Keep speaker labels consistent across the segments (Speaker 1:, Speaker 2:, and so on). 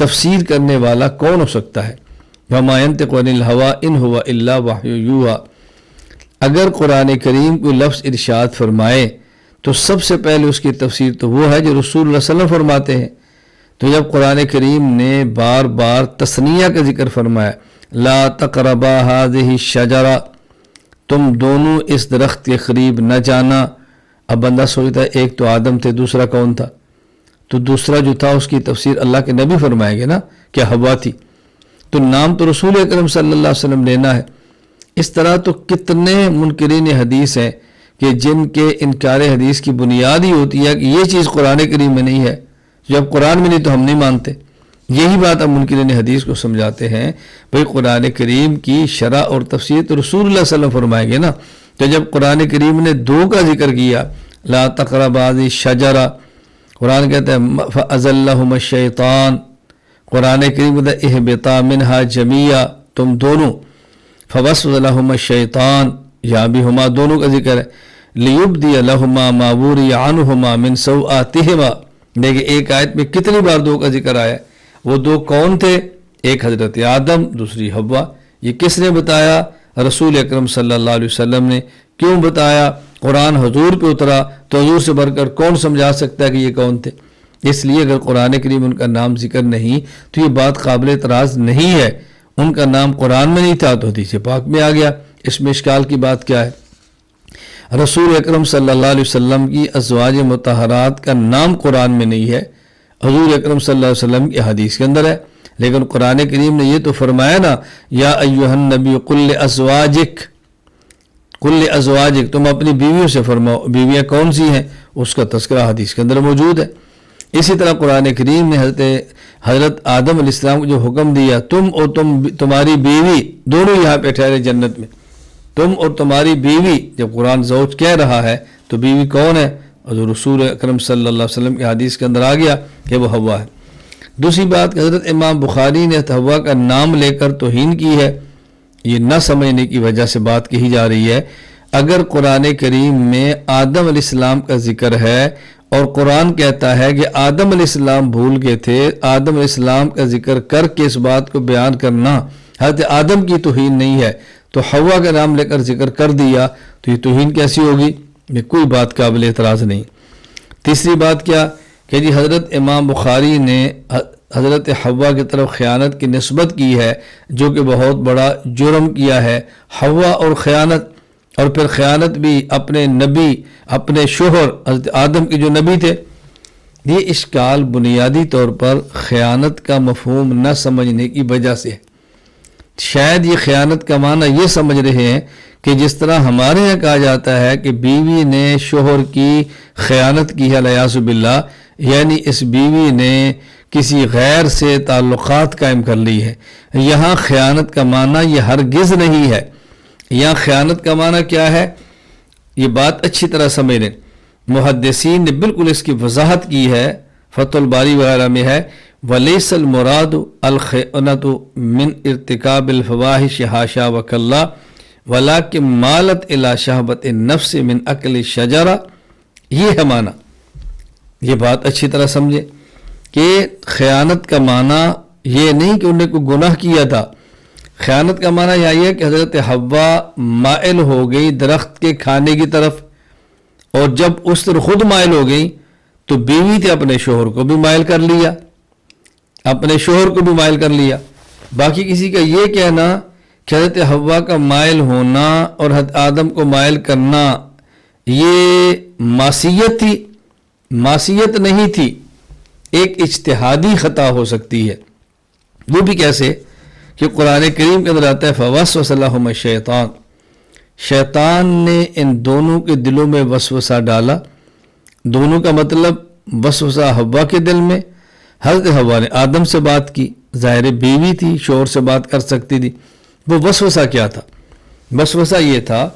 Speaker 1: تفسیر کرنے والا کون ہو سکتا ہے؟ وما ينطق عن الهوى ان هو الا وحی یوحی، اگر قرآن کریم کوئی لفظ ارشاد فرمائے تو سب سے پہلے اس کی تفسیر تو وہ ہے جو رسول اللہ صلی اللہ علیہ وسلم فرماتے ہیں۔ تو جب قرآن کریم نے بار بار تثنیہ کا ذکر فرمایا، لا تقربا هذه الشجرہ، تم دونوں اس درخت کے قریب نہ جانا، اب بندہ سوچتا ہے ایک تو آدم تھے، دوسرا کون تھا؟ تو دوسرا جو تھا اس کی تفسیر اللہ کے نبی فرمائیں گے نا، کیا حوا تھی؟ تو نام تو رسول اکرم صلی اللہ علیہ وسلم لینا ہے۔ اس طرح تو کتنے منکرین حدیث ہیں کہ جن کے انکار حدیث کی بنیاد ہی ہوتی ہے کہ یہ چیز قرآن کریم میں نہیں ہے، جب قرآن میں نہیں تو ہم نہیں مانتے۔ یہی بات اب منکرین حدیث کو سمجھاتے ہیں، بھئی قرآن کریم کی شرح اور تفسیر تو رسول اللہ صلی اللہ علیہ وسلم فرمائیں گے نا۔ تو جب قرآن کریم نے دو کا ذکر کیا، لا تقربا هذه الشجرہ، قرآن کہتا ہے فأزلہم الشیطان، قرآن کریم کہتا ہے اہبطا منہا جمیعا، تم دونوں، فوسوس لہما الشیطان، یہاں بھی ہما دونوں کا ذکر ہے، لیبدی لہما ما وری عنہما من سوآتہما، دیکھیں ایک آیت میں کتنی بار دو کا ذکر آیا ہے۔ وہ دو کون تھے؟ ایک حضرت آدم، دوسری حوا۔ یہ کس نے بتایا؟ رسول اکرم صلی اللہ علیہ وسلم نے۔ کیوں بتایا؟ قرآن حضور پہ اترا تو حضور سے بڑھ کر کون سمجھا سکتا ہے کہ یہ کون تھے؟ اس لیے اگر قرآن کریم ان کا نام ذکر نہیں تو یہ بات قابل اعتراض نہیں ہے۔ ان کا نام قرآن میں نہیں تھا تو حدیث پاک میں آ گیا، اس میں اشکال کی بات کیا ہے؟ رسول اکرم صلی اللہ علیہ وسلم کی ازواج مطہرات کا نام قرآن میں نہیں ہے، حضور اکرم صلی اللہ علیہ وسلم کی حدیث کے اندر ہے، لیکن قرآن کریم نے یہ تو فرمایا نا، یا ایھا النبی قل لازواجک، کل ازواجک، تم اپنی بیویوں سے فرماؤ۔ بیویاں کون سی ہیں؟ اس کا تذکرہ حدیث کے اندر موجود ہے۔ اسی طرح قرآن کریم نے حضرت آدم علیہ السلام کو جو حکم دیا، تم اور تمہاری بیوی دونوں یہاں پہ ٹھہرے جنت میں، تم اور تمہاری بیوی، جب قرآن زوج کہہ رہا ہے تو بیوی کون ہے؟ حضور رسول اکرم صلی اللہ علیہ وسلم کی حدیث کے اندر آ گیا کہ وہ حوا ہے۔ دوسری بات کہ حضرت امام بخاری نے حوا کا نام لے کر توہین کی ہے، یہ نہ سمجھنے کی وجہ سے بات کہی جا رہی ہے۔ اگر قرآن کریم میں آدم علیہ السلام کا ذکر ہے اور قرآن کہتا ہے کہ آدم علیہ السلام بھول گئے تھے، آدم علیہ السلام کا ذکر کر کے اس بات کو بیان کرنا حضرت آدم کی توہین نہیں ہے، تو حوا کا نام لے کر ذکر کر دیا تو یہ توہین کیسی ہوگی؟ یہ کوئی بات قابل اعتراض نہیں۔ تیسری بات کیا کہ جی حضرت امام بخاری نے حضرت حوا کی طرف خیانت کی نسبت کی ہے، جو کہ بہت بڑا جرم کیا ہے، حوا اور خیانت، اور پھر خیانت بھی اپنے نبی، اپنے شوہر حضرت آدم کے جو نبی تھے۔ یہ اشکال بنیادی طور پر خیانت کا مفہوم نہ سمجھنے کی وجہ سے ہے۔ شاید یہ خیانت کا معنی یہ سمجھ رہے ہیں کہ جس طرح ہمارے یہاں کہا جاتا ہے کہ بیوی نے شوہر کی خیانت کی ہے والعیاذ باللہ، یعنی اس بیوی نے کسی غیر سے تعلقات قائم کر لی ہے۔ یہاں خیانت کا معنی یہ ہرگز نہیں ہے۔ یہاں خیانت کا معنی کیا ہے؟ یہ بات اچھی طرح سمجھ لیں، محدثین نے بالکل اس کی وضاحت کی ہے، فتح الباری وغیرہ میں ہے، وَلَيْسَ الْمُرَادُ الْخِيَانَةُ مِنْ ارْتِكَابِ الْفَوَاحِشِ حَاشَا وَكَلَّا وَلَكِنْ مَالَتْ إِلَى شَهْوَةِ النَّفْسِ مِنْ أَكْلِ الشَّجَرَةِ، یہ ہے معنی۔ یہ بات اچھی طرح سمجھے کہ خیانت کا معنی یہ نہیں کہ انہیں کوئی گناہ کیا تھا، خیانت کا معنی یہ ہے کہ حضرت حوا مائل ہو گئی درخت کے کھانے کی طرف، اور جب اس طرح خود مائل ہو گئی تو بیوی تھے اپنے شوہر کو بھی مائل کر لیا، اپنے شوہر کو بھی مائل کر لیا۔ باقی کسی کا یہ کہنا کہ حضرت حوا کا مائل ہونا اور حضرت آدم کو مائل کرنا یہ معصیت تھی، معصیت نہیں تھی، ایک اجتہادی خطا ہو سکتی ہے۔ وہ بھی کیسے کہ قرآن کریم کے اندر آتا ہے فوسوس لہما الشیطان، شیطان نے ان دونوں کے دلوں میں وسوسہ ڈالا۔ دونوں کا مطلب وسوسہ حوا کے دل میں، حضرت حوا نے آدم سے بات کی، ظاہر بیوی تھی، شوہر سے بات کر سکتی تھی۔ وہ وسوسہ کیا تھا؟ وسوسہ یہ تھا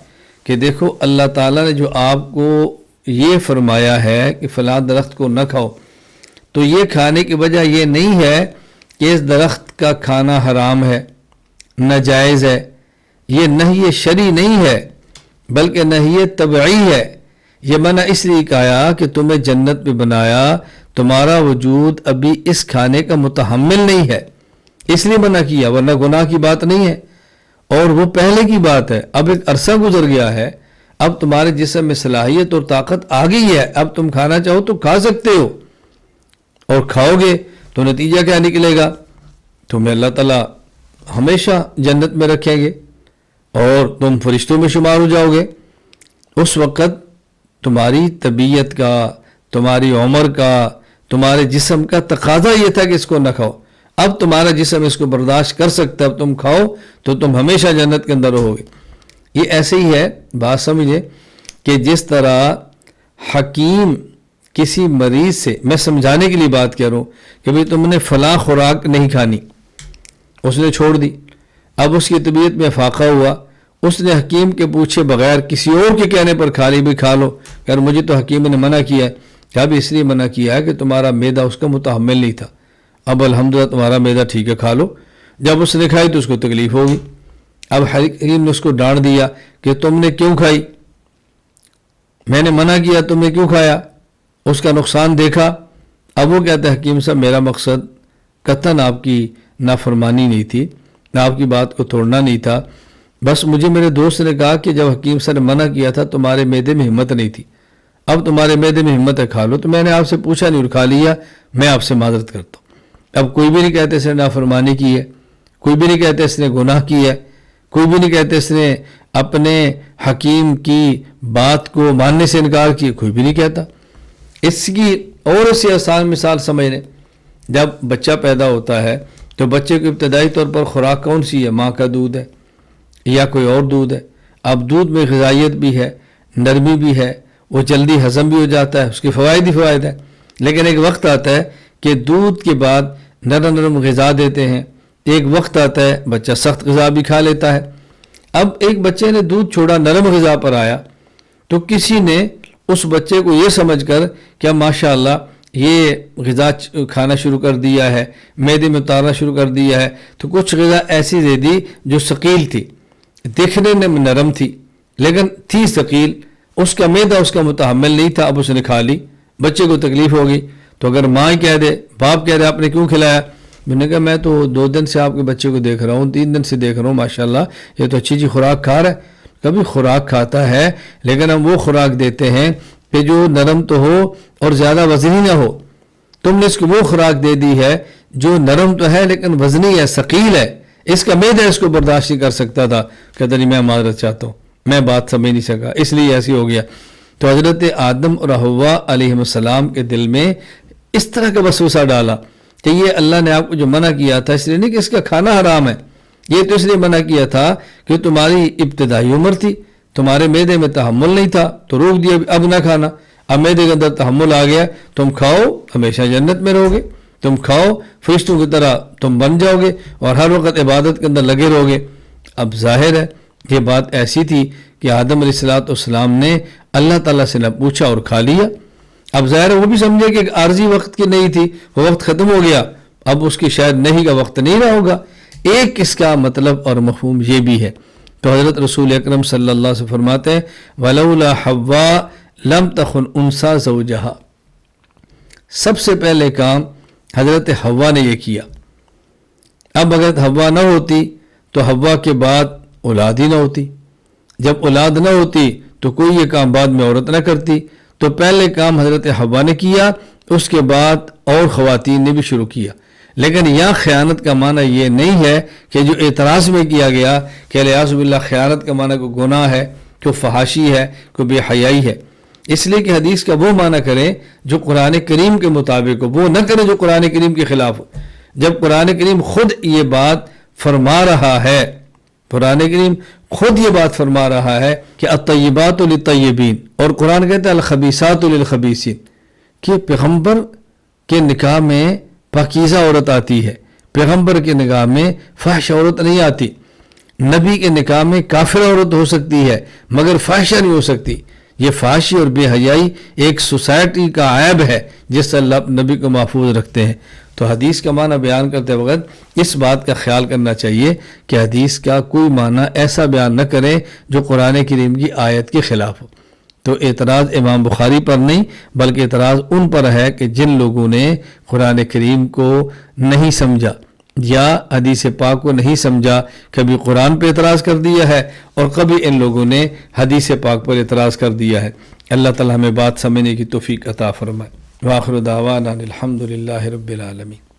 Speaker 1: کہ دیکھو اللہ تعالیٰ نے جو آپ کو یہ فرمایا ہے کہ فلاں درخت کو نہ کھاؤ، تو یہ کھانے کی وجہ یہ نہیں ہے کہ اس درخت کا کھانا حرام ہے، ناجائز ہے، یہ نہی شرعی نہیں ہے، بلکہ نہی طبعی ہے۔ یہ منع اس لیے کہا کہ تمہیں جنت میں بنایا تمہارا وجود ابھی اس کھانے کا متحمل نہیں ہے، اس لیے منع کیا، ورنہ گناہ کی بات نہیں ہے، اور وہ پہلے کی بات ہے۔ اب ایک عرصہ گزر گیا ہے، اب تمہارے جسم میں صلاحیت اور طاقت آ گئی ہے، اب تم کھانا چاہو تو کھا سکتے ہو، اور کھاؤ گے تو نتیجہ کیا نکلے گا؟ تمہیں اللہ تعالیٰ ہمیشہ جنت میں رکھیں گے اور تم فرشتوں میں شمار ہو جاؤ گے۔ اس وقت تمہاری طبیعت کا، تمہاری عمر کا، تمہارے جسم کا تقاضا یہ تھا کہ اس کو نہ کھاؤ، اب تمہارا جسم اس کو برداشت کر سکتا ہے، اب تم کھاؤ تو تم ہمیشہ جنت کے اندر رہو گے۔ یہ ایسے ہی ہے، بات سمجھے کہ جس طرح حکیم کسی مریض سے، میں سمجھانے کے لیے بات کر رہا ہوں کہ بھئی تم نے فلاں خوراک نہیں کھانی، اس نے چھوڑ دی، اب اس کی طبیعت میں فاقہ ہوا، اس نے حکیم کے پوچھے بغیر کسی اور کے کہنے پر کھا لی، بھی کھا لو، کہ مجھے تو حکیم نے منع کیا ہے، کہ اب اس لیے منع کیا ہے کہ تمہارا معدہ اس کا متحمل نہیں تھا، اب الحمدللہ تمہارا معدہ ٹھیک ہے، کھا لو۔ جب اس نے کھائی تو اس کو تکلیف ہوگی، اب حکیم نے اس کو ڈانٹ دیا کہ تم نے کیوں کھائی، میں نے منع کیا، تم نے کیوں کھایا، اس کا نقصان دیکھا۔ اب وہ کہتا ہے حکیم صاحب میرا مقصد قطعاً آپ کی نافرمانی نہیں تھی، نہ آپ کی بات کو توڑنا نہیں تھا، بس مجھے میرے دوست نے کہا کہ جب حکیم صاحب نے منع کیا تھا تمہارے معدے میں ہمت نہیں تھی، اب تمہارے معدے میں ہمت ہے، کھا لو، تو میں نے آپ سے پوچھا نہیں اور کھا لیا، میں آپ سے معذرت کرتا ہوں۔ اب کوئی بھی نہیں کہتے اس نے نافرمانی کی ہے، کوئی بھی نہیں کہتے اس نے گناہ کی ہے، کوئی بھی نہیں کہتے اس نے اپنے حکیم کی بات کو ماننے سے انکار کیا، کوئی بھی نہیں کہتا۔ اس کی اور اس سے آسان مثال سمجھ لیں، جب بچہ پیدا ہوتا ہے تو بچے کو ابتدائی طور پر خوراک کون سی ہے؟ ماں کا دودھ ہے یا کوئی اور دودھ ہے۔ اب دودھ میں غذائیت بھی ہے، نرمی بھی ہے، وہ جلدی ہضم بھی ہو جاتا ہے، اس کے فوائد ہی فوائد ہیں، لیکن ایک وقت آتا ہے کہ دودھ کے بعد نرم نرم غذا دیتے ہیں، ایک وقت آتا ہے بچہ سخت غذا بھی کھا لیتا ہے۔ اب ایک بچے نے دودھ چھوڑا، نرم غذا پر آیا، تو کسی نے اس بچے کو یہ سمجھ کر کیا ماشاءاللہ یہ غذا کھانا شروع کر دیا ہے، معدے میں اتارنا شروع کر دیا ہے، تو کچھ غذا ایسی دے دی جو ثقیل تھی، دیکھنے میں نرم تھی لیکن تھی ثقیل، اس کا معدہ اس کا متحمل نہیں تھا، اب اس نے کھا لی، بچے کو تکلیف ہوگی۔ تو اگر ماں ہی کہہ دے، باپ کہہ دے آپ نے کیوں کھلایا، میں نے کہا میں تو 2 دن سے آپ کے بچے کو دیکھ رہا ہوں، 3 دن سے دیکھ رہا ہوں، ماشاءاللہ یہ تو اچھی خوراک کھا رہا ہے۔ کبھی خوراک کھاتا ہے لیکن ہم وہ خوراک دیتے ہیں کہ جو نرم تو ہو اور زیادہ وزنی نہ ہو، تم نے اس کو وہ خوراک دے دی ہے جو نرم تو ہے لیکن وزنی ہے، ثقیل ہے، اس کا معدہ اس کو برداشت نہیں کر سکتا تھا، کہتا نہیں میں معذرت چاہتا ہوں، میں بات سمجھ نہیں سکا، اس لیے ایسی ہو گیا۔ تو حضرت آدم اور حوا علیہ السلام کے دل میں اس طرح کا وسوسہ ڈالا کہ یہ اللہ نے آپ کو جو منع کیا تھا، اس لیے نہیں کہ اس کا کھانا حرام ہے، یہ تو اس لیے منع کیا تھا کہ تمہاری ابتدائی عمر تھی، تمہارے معدے میں تحمل نہیں تھا تو روک دیا، اب نہ کھانا، اب معدے کے اندر تحمل آ گیا، تم کھاؤ ہمیشہ جنت میں رہو گے، تم کھاؤ فرشتوں کی طرح تم بن جاؤ گے اور ہر وقت عبادت کے اندر لگے رہو گے۔ اب ظاہر ہے یہ بات ایسی تھی کہ آدم علیہ السلام نے اللہ تعالیٰ سے نہ پوچھا اور کھا لیا۔ اب ظاہر ہے وہ بھی سمجھے کہ ایک عارضی وقت کی نہیں تھی، وہ وقت ختم ہو گیا، اب اس کی شاید نہیں کا وقت نہیں رہا ہوگا۔ ایک اس کا مطلب اور مفہوم یہ بھی ہے، تو حضرت رسول اکرم صلی اللہ علیہ وسلم فرماتے ہیں وَلَوْلَا حَوَّا لَمْ تَخُنْ أُنْثَى زَوْجَهَا، سب سے پہلے کام حضرت حوا نے یہ کیا۔ اب اگر حوا نہ ہوتی تو حوا کے بعد اولاد ہی نہ ہوتی، جب اولاد نہ ہوتی تو کوئی یہ کام بعد میں عورت نہ کرتی، تو پہلے کام حضرت حوا نے کیا، اس کے بعد اور خواتین نے بھی شروع کیا۔ لیکن یہاں خیانت کا معنی یہ نہیں ہے کہ جو اعتراض میں کیا گیا کہ الیاذ باللہ خیانت کا معنی کوئی گناہ ہے، کوئی فحاشی ہے، کوئی بے حیائی ہے، اس لیے کہ حدیث کا وہ معنی کریں جو قرآن کریم کے مطابق ہو، وہ نہ کریں جو قرآن کریم کے خلاف ہو۔ جب قرآن کریم خود یہ بات فرما رہا ہے، قرآن کریم خود یہ بات فرما رہا ہے کہ الطیبات للطیبین، اور قرآن کہتا ہے الخبیثات للخبیثین، کہ پیغمبر کے نکاح میں پاکیزہ عورت آتی ہے، پیغمبر کے نکاح میں فحش عورت نہیں آتی، نبی کے نکاح میں کافر عورت ہو سکتی ہے مگر فحشہ نہیں ہو سکتی۔ یہ فحاشی اور بے حیائی ایک سوسائٹی کا عیب ہے جس سے اللہ نبی کو محفوظ رکھتے ہیں۔ تو حدیث کا معنی بیان کرتے وقت اس بات کا خیال کرنا چاہیے کہ حدیث کا کوئی معنی ایسا بیان نہ کریں جو قرآن کریم کی آیت کے خلاف ہو۔ تو اعتراض امام بخاری پر نہیں بلکہ اعتراض ان پر ہے کہ جن لوگوں نے قرآن کریم کو نہیں سمجھا یا حدیث پاک کو نہیں سمجھا، کبھی قرآن پہ اعتراض کر دیا ہے اور کبھی ان لوگوں نے حدیث پاک پر اعتراض کر دیا ہے۔ اللہ تعالیٰ ہمیں بات سمجھنے کی توفیق عطا فرمائے۔ وآخر دعوانا الحمد للہ رب العالمین۔